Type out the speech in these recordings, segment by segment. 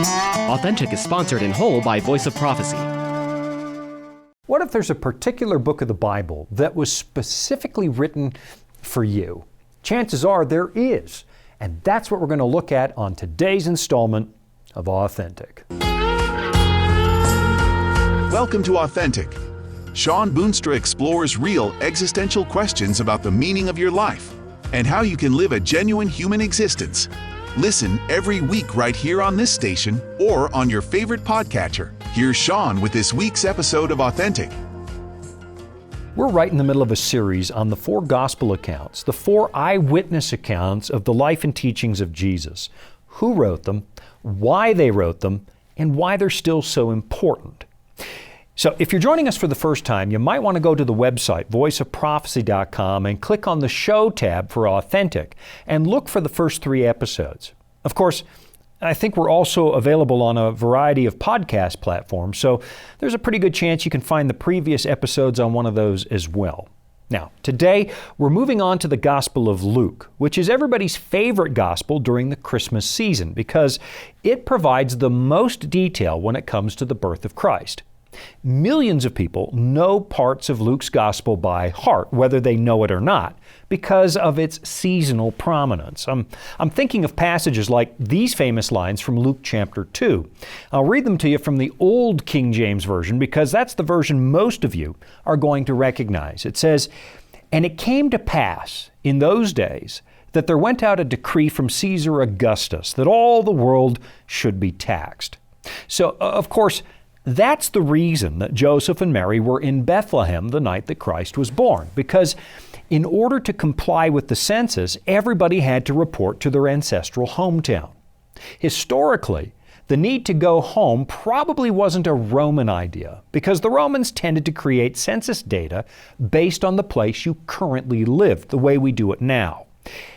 Authentic is sponsored in whole by Voice of Prophecy. What if there's a particular book of the Bible that was specifically written for you? Chances are there is. And that's what we're going to look at on today's installment of Authentic. Welcome to Authentic. Shawn Boonstra explores real existential questions about the meaning of your life and how you can live a genuine human existence. Listen every week right here on this station or on your favorite podcatcher. Here's Shawn with this week's episode of Authentic. We're right in the middle of a series on the 4 gospel accounts, the 4 eyewitness accounts of the life and teachings of Jesus. Who wrote them, why they wrote them, and why they're still so important. So if you're joining us for the first time, you might want to go to the website, voiceofprophecy.com, and click on the Show tab for Authentic, and look for the first 3 episodes. Of course, I think we're also available on a variety of podcast platforms, so there's a pretty good chance you can find the previous episodes on one of those as well. Now, today we're moving on to the Gospel of Luke, which is everybody's favorite gospel during the Christmas season because it provides the most detail when it comes to the birth of Christ. Millions of people know parts of Luke's gospel by heart, whether they know it or not, because of its seasonal prominence. I'm thinking of passages like these famous lines from Luke chapter 2. I'll read them to you from the old King James Version because that's the version most of you are going to recognize. It says, "And it came to pass in those days that there went out a decree from Caesar Augustus that all the world should be taxed." So, of course, that's the reason that Joseph and Mary were in Bethlehem the night that Christ was born, because in order to comply with the census, everybody had to report to their ancestral hometown. Historically, the need to go home probably wasn't a Roman idea, because the Romans tended to create census data based on the place you currently lived, the way we do it now.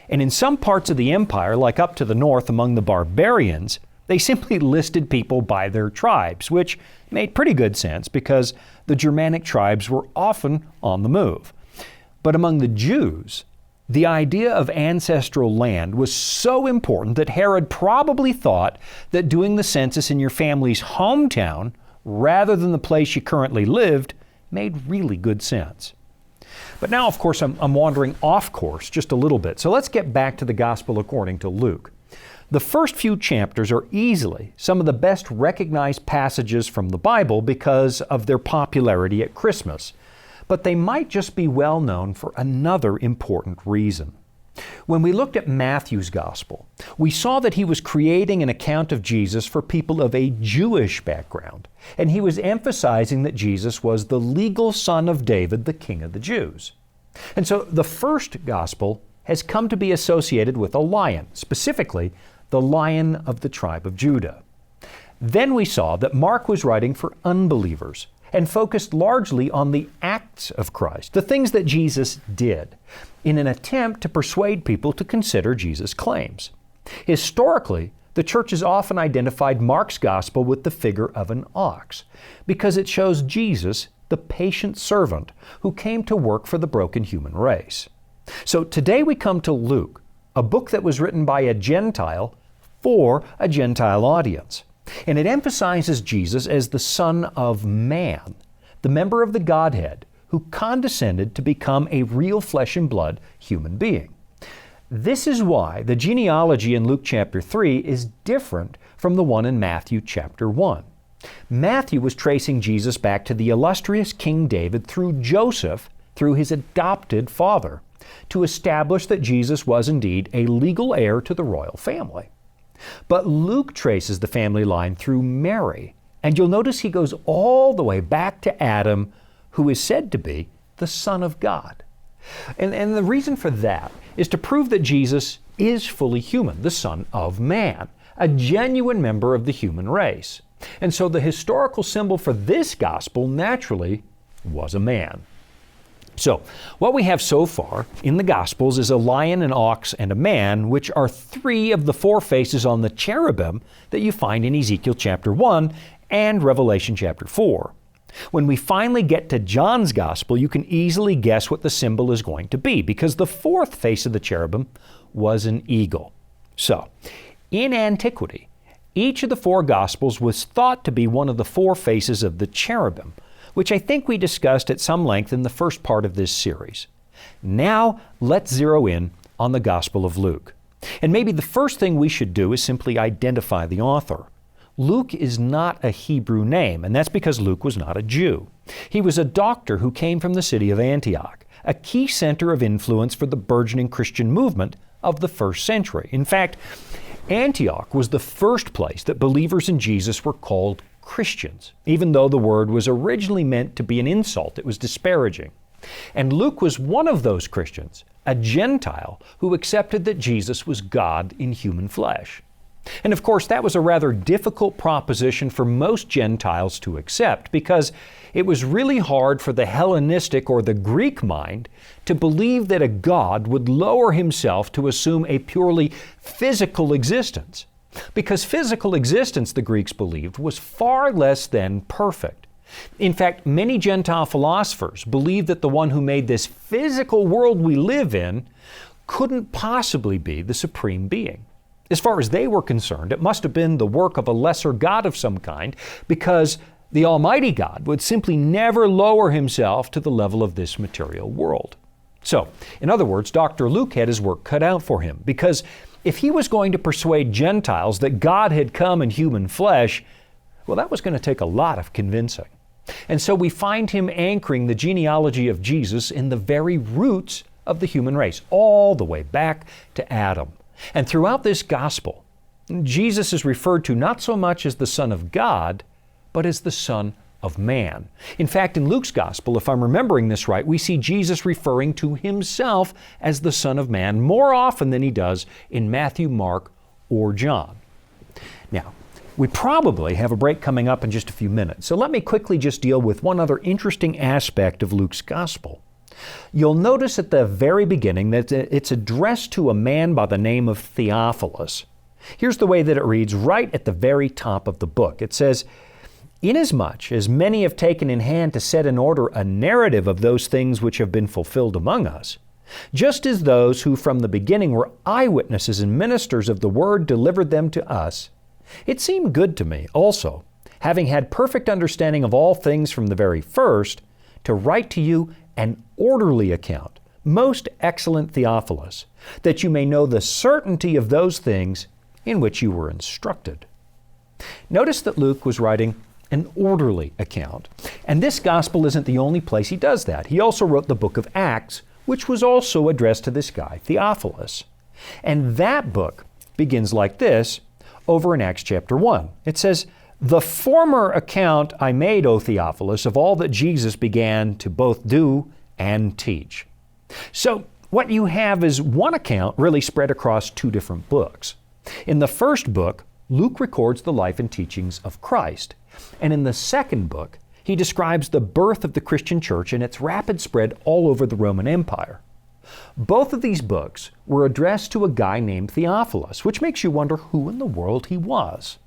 And in some parts of the empire, like up to the north among the barbarians, they simply listed people by their tribes, which made pretty good sense because the Germanic tribes were often on the move. But among the Jews, the idea of ancestral land was so important that Herod probably thought that doing the census in your family's hometown rather than the place you currently lived made really good sense. But now, of course, I'm wandering off course just a little bit. So let's get back to the Gospel according to Luke. The first few chapters are easily some of the best recognized passages from the Bible because of their popularity at Christmas. But they might just be well known for another important reason. When we looked at Matthew's Gospel, we saw that he was creating an account of Jesus for people of a Jewish background, and he was emphasizing that Jesus was the legal son of David, the King of the Jews. And so the first Gospel has come to be associated with a lion, specifically the Lion of the tribe of Judah. Then we saw that Mark was writing for unbelievers and focused largely on the acts of Christ, the things that Jesus did, in an attempt to persuade people to consider Jesus' claims. Historically, the church has often identified Mark's gospel with the figure of an ox because it shows Jesus, the patient servant who came to work for the broken human race. So today we come to Luke, a book that was written by a Gentile for a Gentile audience. And it emphasizes Jesus as the Son of Man, the member of the Godhead who condescended to become a real flesh and blood human being. This is why the genealogy in Luke chapter 3 is different from the one in Matthew chapter 1. Matthew was tracing Jesus back to the illustrious King David through Joseph, through his adopted father, to establish that Jesus was indeed a legal heir to the royal family. But Luke traces the family line through Mary, and you'll notice he goes all the way back to Adam, who is said to be the Son of God. And the reason for that is to prove that Jesus is fully human, the Son of Man, a genuine member of the human race. And so the historical symbol for this gospel naturally was a man. So, what we have so far in the Gospels is a lion, an ox, and a man, which are 3 of the 4 faces on the cherubim that you find in Ezekiel chapter 1 and Revelation chapter 4. When we finally get to John's Gospel, you can easily guess what the symbol is going to be, because the 4th face of the cherubim was an eagle. So, in antiquity, Each of the four Gospels was thought to be one of the four faces of the cherubim, which I think we discussed at some length in the first part of this series. Now, let's zero in on the Gospel of Luke. And maybe the first thing we should do is simply identify the author. Luke is not a Hebrew name, and that's because Luke was not a Jew. He was a doctor who came from the city of Antioch, a key center of influence for the burgeoning Christian movement of the first century. In fact, Antioch was the first place that believers in Jesus were called Christians, even though the word was originally meant to be an insult. It was disparaging. And Luke was one of those Christians, a Gentile who accepted that Jesus was God in human flesh. And of course, that was a rather difficult proposition for most Gentiles to accept because it was really hard for the Hellenistic or the Greek mind to believe that a God would lower himself to assume a purely physical existence. Because physical existence, the Greeks believed, was far less than perfect. In fact, many Gentile philosophers believed that the one who made this physical world we live in couldn't possibly be the supreme being. As far as they were concerned, it must have been the work of a lesser God of some kind, because the Almighty God would simply never lower himself to the level of this material world. So, in other words, Dr. Luke had his work cut out for him, because if he was going to persuade Gentiles that God had come in human flesh, well, that was going to take a lot of convincing. And so we find him anchoring the genealogy of Jesus in the very roots of the human race, all the way back to Adam. And throughout this gospel, Jesus is referred to not so much as the Son of God, but as the Son of Man. In fact, in Luke's gospel, if I'm remembering this right, we see Jesus referring to himself as the Son of Man more often than he does in Matthew, Mark, or John. Now, we probably have a break coming up in just a few minutes, so let me quickly just deal with one other interesting aspect of Luke's gospel. You'll notice at the very beginning that it's addressed to a man by the name of Theophilus. Here's the way that it reads right at the very top of the book. It says, "Inasmuch as many have taken in hand to set in order a narrative of those things which have been fulfilled among us, just as those who from the beginning were eyewitnesses and ministers of the word delivered them to us, it seemed good to me also, having had perfect understanding of all things from the very first, to write to you an orderly account, most excellent Theophilus, that you may know the certainty of those things in which you were instructed." Notice that Luke was writing an orderly account. And this gospel isn't the only place he does that. He also wrote the book of Acts, which was also addressed to this guy, Theophilus. And that book begins like this over in Acts chapter 1. It says, "The former account I made, O Theophilus, of all that Jesus began to both do and teach." So what you have is one account really spread across two different books. In the first book, Luke records the life and teachings of Christ. And in the second book, he describes the birth of the Christian church and its rapid spread all over the Roman Empire. Both of these books were addressed to a guy named Theophilus, which makes you wonder who in the world he was.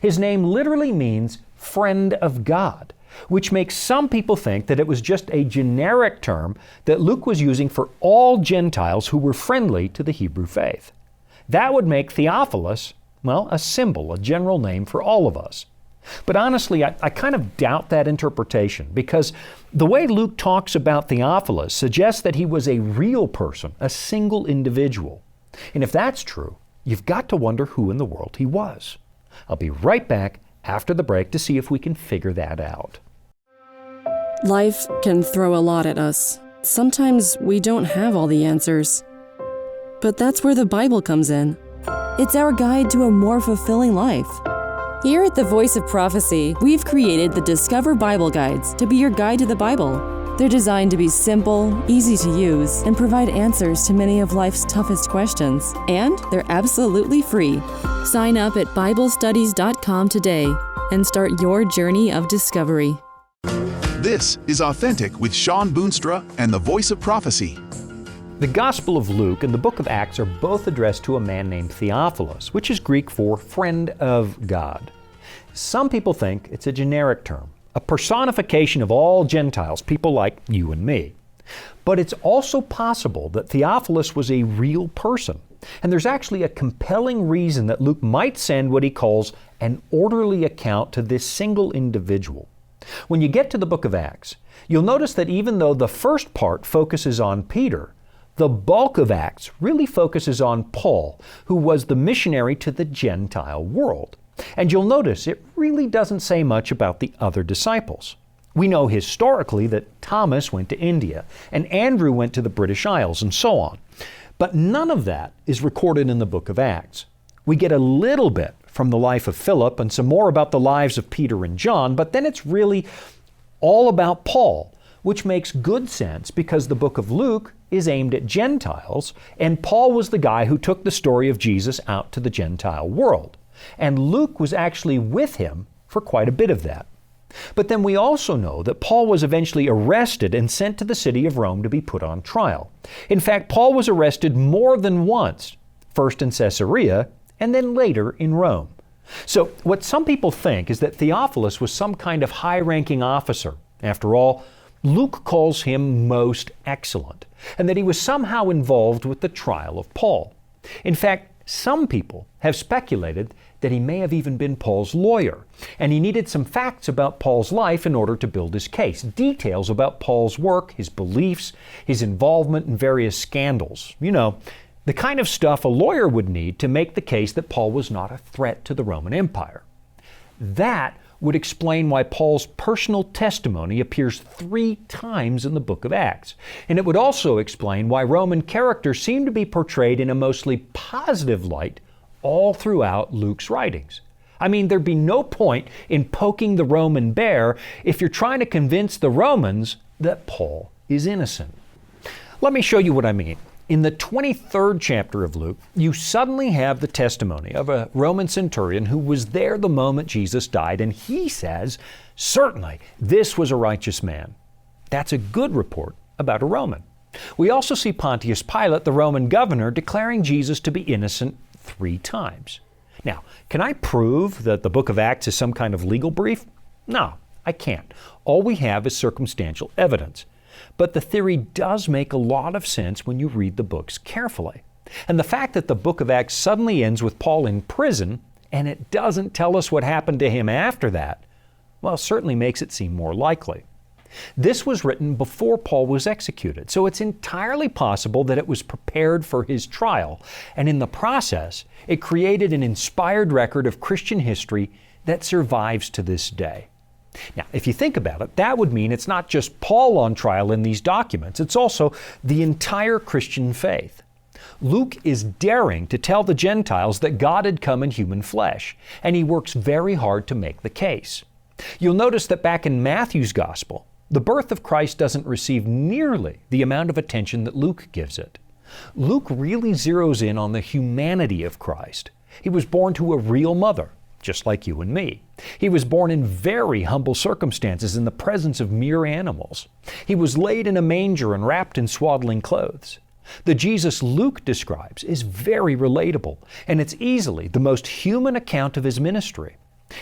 His name literally means friend of God, which makes some people think that it was just a generic term that Luke was using for all Gentiles who were friendly to the Hebrew faith. That would make Theophilus, well, a symbol, a general name for all of us. But honestly, I kind of doubt that interpretation, because the way Luke talks about Theophilus suggests that he was a real person, a single individual. And if that's true, you've got to wonder who in the world he was. I'll be right back after the break to see if we can figure that out. Life can throw a lot at us. Sometimes we don't have all the answers. But that's where the Bible comes in. It's our guide to a more fulfilling life. Here at the Voice of Prophecy, we've created the Discover Bible Guides to be your guide to the Bible. They're designed to be simple, easy to use, and provide answers to many of life's toughest questions. And they're absolutely free. Sign up at BibleStudies.com today and start your journey of discovery. This is Authentic with Shawn Boonstra and the Voice of Prophecy. The Gospel of Luke and the book of Acts are both addressed to a man named Theophilus, which is Greek for friend of God. Some people think it's a generic term, a personification of all Gentiles, people like you and me. But it's also possible that Theophilus was a real person. And there's actually a compelling reason that Luke might send what he calls an orderly account to this single individual. When you get to the book of Acts, you'll notice that even though the first part focuses on Peter, the bulk of Acts really focuses on Paul, who was the missionary to the Gentile world. And you'll notice it really doesn't say much about the other disciples. We know historically that Thomas went to India, and Andrew went to the British Isles, and so on. But none of that is recorded in the book of Acts. We get a little bit from the life of Philip and some more about the lives of Peter and John, but then it's really all about Paul, which makes good sense because the book of Luke is aimed at Gentiles, and Paul was the guy who took the story of Jesus out to the Gentile world. And Luke was actually with him for quite a bit of that. But then we also know that Paul was eventually arrested and sent to the city of Rome to be put on trial. In fact, Paul was arrested more than once, first in Caesarea and then later in Rome. So what some people think is that Theophilus was some kind of high-ranking officer. After all, Luke calls him most excellent, and that he was somehow involved with the trial of Paul. In fact, some people have speculated that he may have even been Paul's lawyer, and he needed some facts about Paul's life in order to build his case, details about Paul's work, his beliefs, his involvement in various scandals. You know, the kind of stuff a lawyer would need to make the case that Paul was not a threat to the Roman Empire. That would explain why Paul's personal testimony appears 3 times in the book of Acts. And it would also explain why Roman characters seem to be portrayed in a mostly positive light all throughout Luke's writings. I mean, there'd be no point in poking the Roman bear if you're trying to convince the Romans that Paul is innocent. Let me show you what I mean. In the 23rd chapter of Luke, you suddenly have the testimony of a Roman centurion who was there the moment Jesus died, and he says, certainly, this was a righteous man. That's a good report about a Roman. We also see Pontius Pilate, the Roman governor, declaring Jesus to be innocent 3 times. Now, can I prove that the book of Acts is some kind of legal brief? No, I can't. All we have is circumstantial evidence. But the theory does make a lot of sense when you read the books carefully. And the fact that the book of Acts suddenly ends with Paul in prison, and it doesn't tell us what happened to him after that, well, certainly makes it seem more likely. This was written before Paul was executed, so it's entirely possible that it was prepared for his trial, and in the process, it created an inspired record of Christian history that survives to this day. Now, if you think about it, that would mean it's not just Paul on trial in these documents, it's also the entire Christian faith. Luke is daring to tell the Gentiles that God had come in human flesh, and he works very hard to make the case. You'll notice that back in Matthew's Gospel, the birth of Christ doesn't receive nearly the amount of attention that Luke gives it. Luke really zeroes in on the humanity of Christ. He was born to a real mother, just like you and me. He was born in very humble circumstances in the presence of mere animals. He was laid in a manger and wrapped in swaddling clothes. The Jesus Luke describes is very relatable, and it's easily the most human account of his ministry.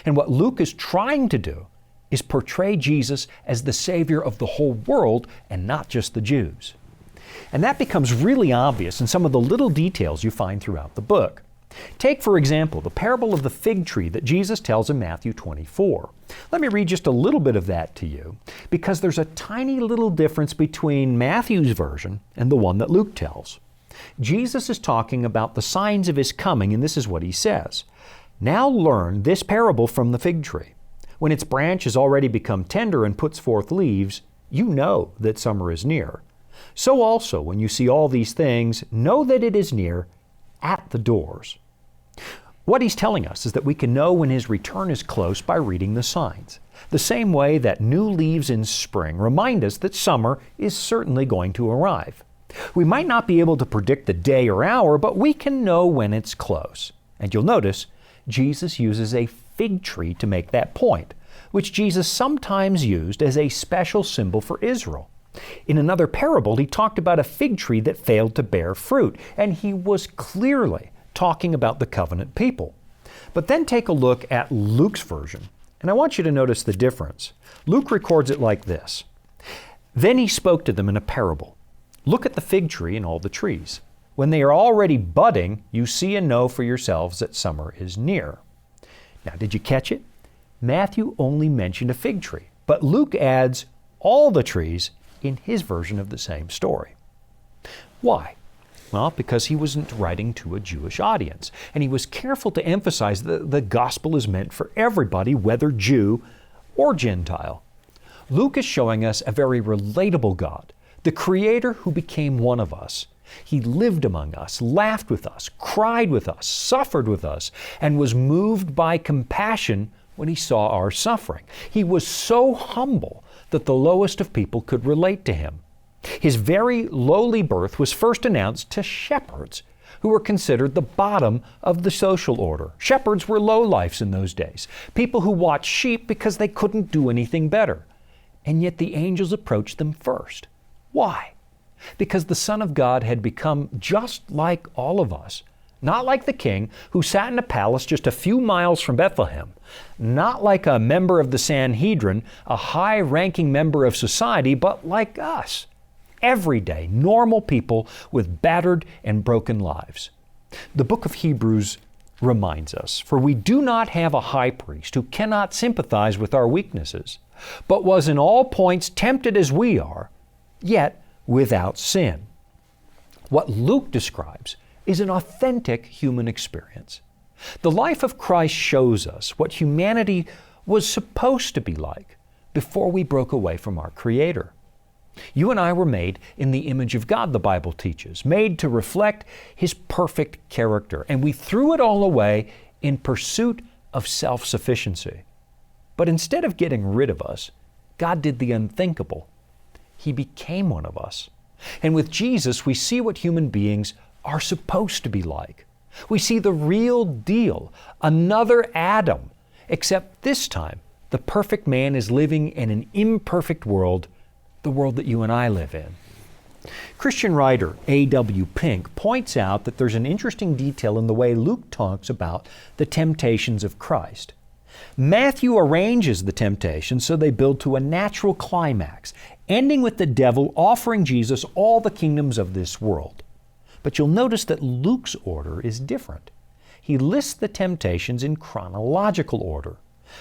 And what Luke is trying to do is portray Jesus as the Savior of the whole world and not just the Jews. And that becomes really obvious in some of the little details you find throughout the book. Take, for example, the parable of the fig tree that Jesus tells in Matthew 24. Let me read just a little bit of that to you, because there's a tiny little difference between Matthew's version and the one that Luke tells. Jesus is talking about the signs of his coming, and this is what he says. Now learn this parable from the fig tree. When its branch has already become tender and puts forth leaves, you know that summer is near. So also, when you see all these things, know that it is near at the doors. What he's telling us is that we can know when his return is close by reading the signs. The same way that new leaves in spring remind us that summer is certainly going to arrive. We might not be able to predict the day or hour, but we can know when it's close. And you'll notice Jesus uses a fig tree to make that point, which Jesus sometimes used as a special symbol for Israel. In another parable, he talked about a fig tree that failed to bear fruit, and he was clearly talking about the covenant people. But then take a look at Luke's version, and I want you to notice the difference. Luke records it like this. Then he spoke to them in a parable. Look at the fig tree and all the trees. When they are already budding, you see and know for yourselves that summer is near. Now, did you catch it? Matthew only mentioned a fig tree, but Luke adds all the trees in his version of the same story. Why? Well, because he wasn't writing to a Jewish audience, and he was careful to emphasize that the gospel is meant for everybody, whether Jew or Gentile. Luke is showing us a very relatable God, the Creator who became one of us. He lived among us, laughed with us, cried with us, suffered with us, and was moved by compassion when he saw our suffering. He was so humble that the lowest of people could relate to him. His very lowly birth was first announced to shepherds, who were considered the bottom of the social order. Shepherds were lowlifes in those days, people who watched sheep because they couldn't do anything better. And yet the angels approached them first. Why? Because the Son of God had become just like all of us. Not like the king who sat in a palace just a few miles from Bethlehem. Not like a member of the Sanhedrin, a high-ranking member of society, but like us. Everyday, normal people with battered and broken lives. The book of Hebrews reminds us, for we do not have a high priest who cannot sympathize with our weaknesses, but was in all points tempted as we are, yet without sin. What Luke describes is an authentic human experience. The life of Christ shows us what humanity was supposed to be like before we broke away from our Creator. You and I were made in the image of God, the Bible teaches, made to reflect His perfect character, and we threw it all away in pursuit of self-sufficiency. But instead of getting rid of us, God did the unthinkable. He became one of us. And with Jesus, we see what human beings are supposed to be like. We see the real deal, another Adam, except this time, the perfect man is living in an imperfect world, the world that you and I live in. Christian writer A.W. Pink points out that there's an interesting detail in the way Luke talks about the temptations of Christ. Matthew arranges the temptations so they build to a natural climax, ending with the devil offering Jesus all the kingdoms of this world. But you'll notice that Luke's order is different. He lists the temptations in chronological order.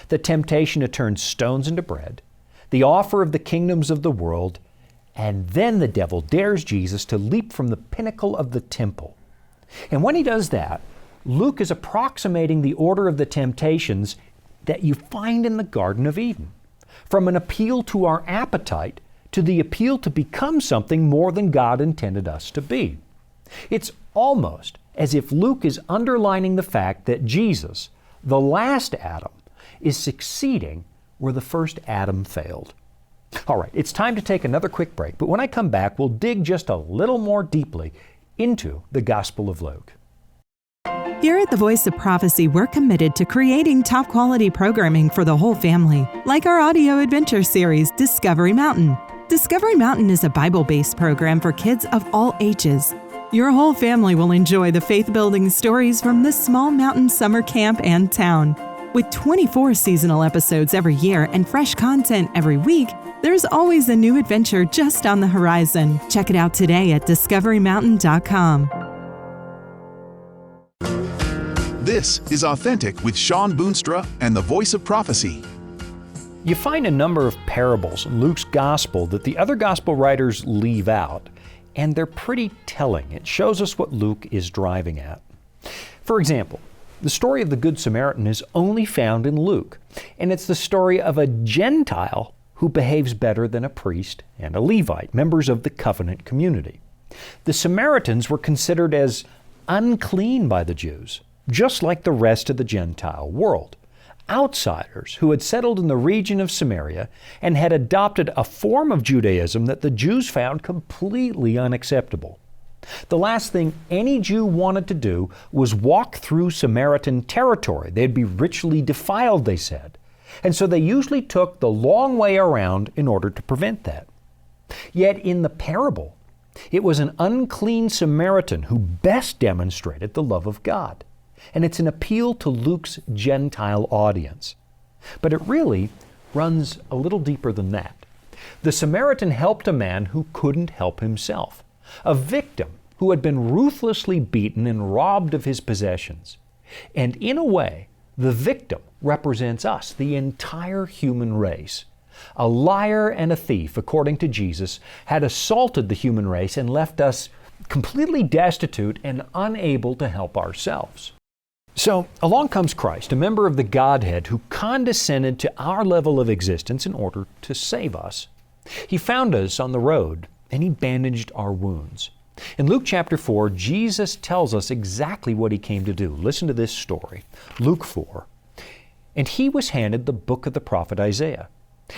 The temptation to turn stones into bread, the offer of the kingdoms of the world, and then the devil dares Jesus to leap from the pinnacle of the temple. And when he does that, Luke is approximating the order of the temptations that you find in the Garden of Eden, from an appeal to our appetite to the appeal to become something more than God intended us to be. It's almost as if Luke is underlining the fact that Jesus, the last Adam, is succeeding where the first Adam failed. All right, it's time to take another quick break, but when I come back, we'll dig just a little more deeply into the Gospel of Luke. Here at the Voice of Prophecy, we're committed to creating top quality programming for the whole family, like our audio adventure series, Discovery Mountain. Discovery Mountain is a Bible-based program for kids of all ages. Your whole family will enjoy the faith-building stories from this small mountain summer camp and town. With 24 seasonal episodes every year and fresh content every week, there's always a new adventure just on the horizon. Check it out today at discoverymountain.com. This is Authentic with Shawn Boonstra and the Voice of Prophecy. You find a number of parables in Luke's Gospel that the other Gospel writers leave out, and they're pretty telling. It shows us what Luke is driving at. For example, the story of the Good Samaritan is only found in Luke, and it's the story of a Gentile who behaves better than a priest and a Levite, members of the covenant community. The Samaritans were considered as unclean by the Jews, just like the rest of the Gentile world. Outsiders who had settled in the region of Samaria and had adopted a form of Judaism that the Jews found completely unacceptable. The last thing any Jew wanted to do was walk through Samaritan territory. They'd be ritually defiled, they said. And so they usually took the long way around in order to prevent that. Yet in the parable, it was an unclean Samaritan who best demonstrated the love of God. And it's an appeal to Luke's Gentile audience. But it really runs a little deeper than that. The Samaritan helped a man who couldn't help himself, a victim who had been ruthlessly beaten and robbed of his possessions. And in a way, the victim represents us, the entire human race. A liar and a thief, according to Jesus, had assaulted the human race and left us completely destitute and unable to help ourselves. So along comes Christ, a member of the Godhead who condescended to our level of existence in order to save us. He found us on the road and He bandaged our wounds. In Luke chapter 4, Jesus tells us exactly what He came to do. Listen to this story. Luke 4. And He was handed the book of the prophet Isaiah.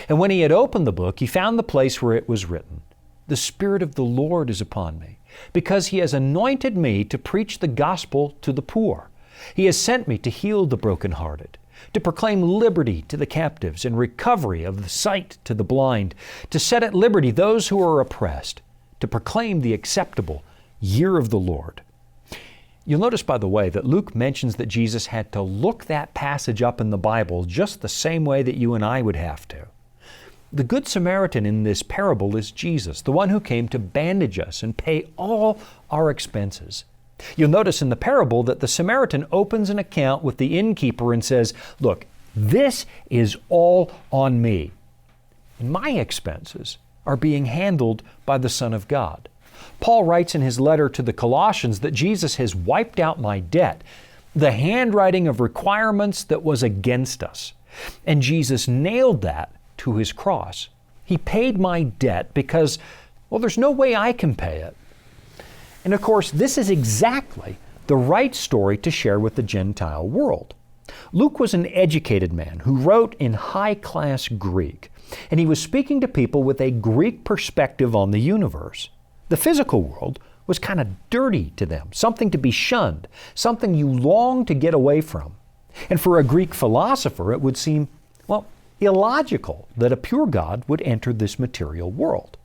And when He had opened the book, He found the place where it was written, "The Spirit of the Lord is upon me, because He has anointed me to preach the gospel to the poor. He has sent me to heal the brokenhearted, to proclaim liberty to the captives and recovery of the sight to the blind, to set at liberty those who are oppressed, to proclaim the acceptable year of the Lord." You'll notice, by the way, that Luke mentions that Jesus had to look that passage up in the Bible just the same way that you and I would have to. The Good Samaritan in this parable is Jesus, the one who came to bandage us and pay all our expenses. You'll notice in the parable that the Samaritan opens an account with the innkeeper and says, "Look, this is all on me. And my expenses are being handled by the Son of God." Paul writes in his letter to the Colossians that Jesus has wiped out my debt, the handwriting of requirements that was against us. And Jesus nailed that to His cross. He paid my debt because, well, there's no way I can pay it. And of course, this is exactly the right story to share with the Gentile world. Luke was an educated man who wrote in high-class Greek, and he was speaking to people with a Greek perspective on the universe. The physical world was kind of dirty to them, something to be shunned, something you long to get away from. And for a Greek philosopher, it would seem, well, illogical that a pure God would enter this material world.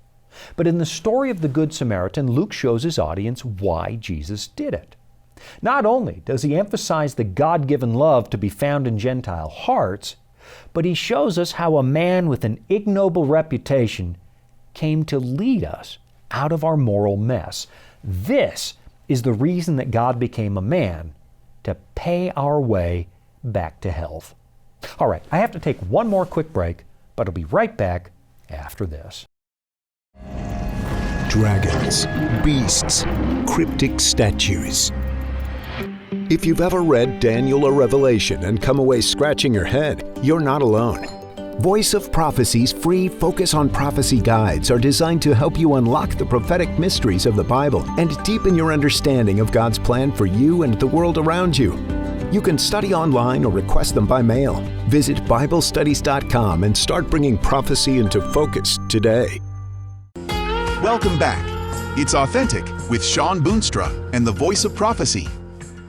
But in the story of the Good Samaritan, Luke shows his audience why Jesus did it. Not only does he emphasize the God-given love to be found in Gentile hearts, but he shows us how a man with an ignoble reputation came to lead us out of our moral mess. This is the reason that God became a man, to pay our way back to health. All right, I have to take one more quick break, but I'll be right back after this. Dragons, beasts, cryptic statues. If you've ever read Daniel or Revelation and come away scratching your head, you're not alone. Voice of Prophecy's free Focus on Prophecy guides are designed to help you unlock the prophetic mysteries of the Bible and deepen your understanding of God's plan for you and the world around you. You can study online or request them by mail. Visit BibleStudies.com and start bringing prophecy into focus today. Welcome back. It's Authentic with Shawn Boonstra and the Voice of Prophecy.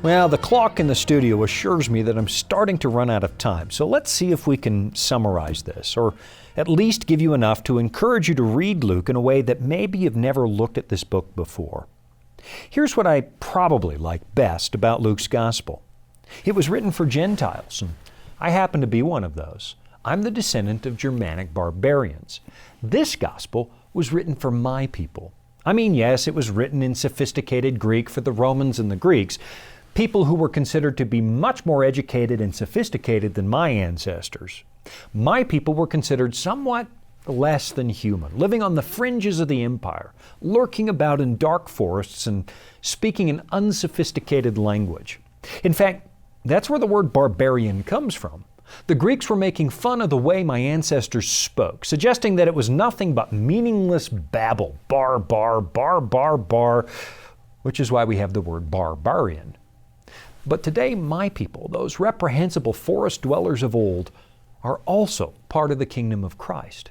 Well, the clock in the studio assures me that I'm starting to run out of time, so let's see if we can summarize this, or at least give you enough to encourage you to read Luke in a way that maybe you've never looked at this book before. Here's what I probably like best about Luke's Gospel. It was written for Gentiles, and I happen to be one of those. I'm the descendant of Germanic barbarians. This Gospel was written for my people. I mean, yes, it was written in sophisticated Greek for the Romans and the Greeks, people who were considered to be much more educated and sophisticated than my ancestors. My people were considered somewhat less than human, living on the fringes of the empire, lurking about in dark forests and speaking an unsophisticated language. In fact, that's where the word barbarian comes from. The Greeks were making fun of the way my ancestors spoke, suggesting that it was nothing but meaningless babble, bar, bar, bar, bar, bar, which is why we have the word barbarian. But today, my people, those reprehensible forest dwellers of old, are also part of the kingdom of Christ.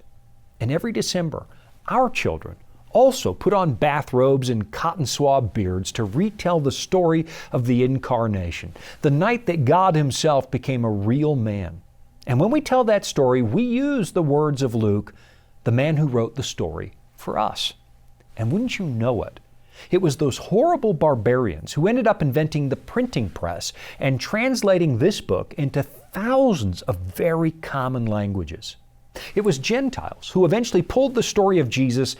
And every December, our children also put on bathrobes and cotton swab beards to retell the story of the Incarnation, the night that God Himself became a real man. And when we tell that story, we use the words of Luke, the man who wrote the story, for us. And wouldn't you know it, it was those horrible barbarians who ended up inventing the printing press and translating this book into thousands of very common languages. It was Gentiles who eventually pulled the story of Jesus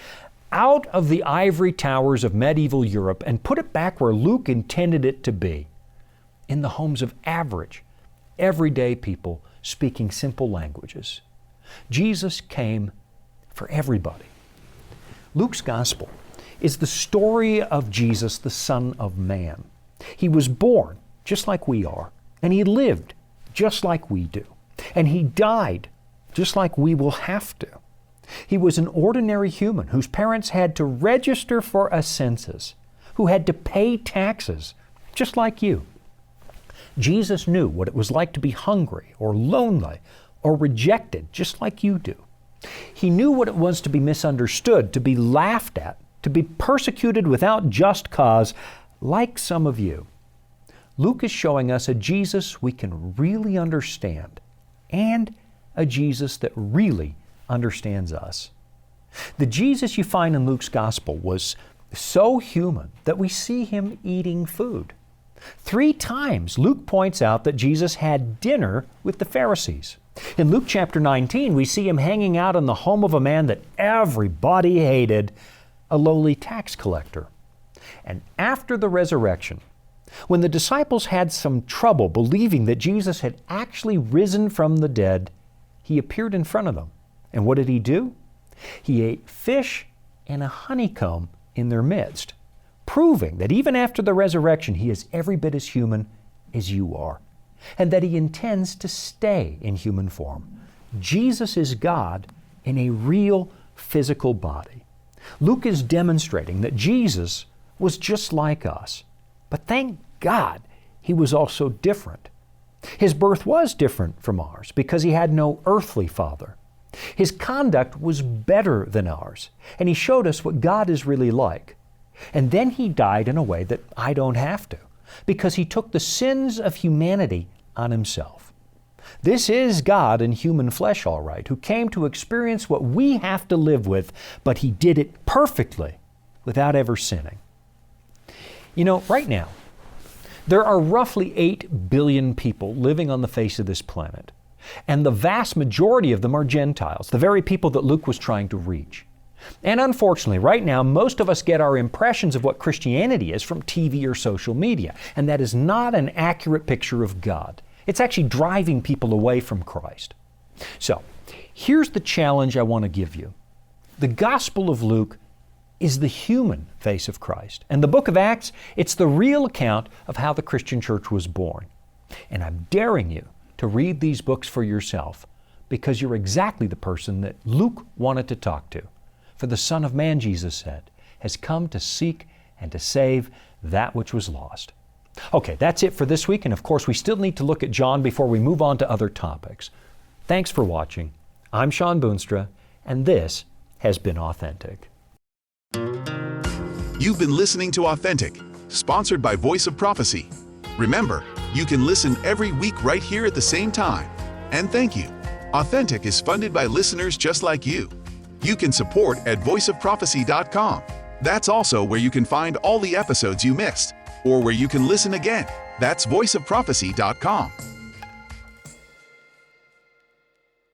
out of the ivory towers of medieval Europe and put it back where Luke intended it to be, in the homes of average, everyday people speaking simple languages. Jesus came for everybody. Luke's Gospel is the story of Jesus, the Son of Man. He was born just like we are, and He lived just like we do, and He died just like we will have to. He was an ordinary human whose parents had to register for a census, who had to pay taxes just like you. Jesus knew what it was like to be hungry or lonely or rejected just like you do. He knew what it was to be misunderstood, to be laughed at, to be persecuted without just cause, like some of you. Luke is showing us a Jesus we can really understand, and a Jesus that really understands us. The Jesus you find in Luke's Gospel was so human that we see Him eating food. 3 times Luke points out that Jesus had dinner with the Pharisees. In Luke chapter 19, we see Him hanging out in the home of a man that everybody hated, a lowly tax collector. And after the resurrection, when the disciples had some trouble believing that Jesus had actually risen from the dead, He appeared in front of them. And what did He do? He ate fish and a honeycomb in their midst, proving that even after the resurrection, He is every bit as human as you are, and that He intends to stay in human form. Jesus is God in a real physical body. Luke is demonstrating that Jesus was just like us, but thank God He was also different. His birth was different from ours because He had no earthly father. His conduct was better than ours, and He showed us what God is really like. And then He died in a way that I don't have to, because He took the sins of humanity on Himself. This is God in human flesh, all right, who came to experience what we have to live with, but He did it perfectly without ever sinning. You know, right now, there are roughly 8 billion people living on the face of this planet, and the vast majority of them are Gentiles, the very people that Luke was trying to reach. And unfortunately, right now, most of us get our impressions of what Christianity is from TV or social media, and that is not an accurate picture of God. It's actually driving people away from Christ. So, here's the challenge I want to give you. The Gospel of Luke is the human face of Christ. And the book of Acts, it's the real account of how the Christian church was born. And I'm daring you to read these books for yourself, because you're exactly the person that Luke wanted to talk to. For the Son of Man, Jesus said, has come to seek and to save that which was lost. Okay, that's it for this week, and of course we still need to look at John before we move on to other topics. Thanks for watching. I'm Shawn Boonstra, and this has been Authentic. You've been listening to Authentic, sponsored by Voice of Prophecy. Remember, you can listen every week right here at the same time. And thank you. Authentic is funded by listeners just like you. You can support at voiceofprophecy.com. That's also where you can find all the episodes you missed, or where you can listen again. That's voiceofprophecy.com.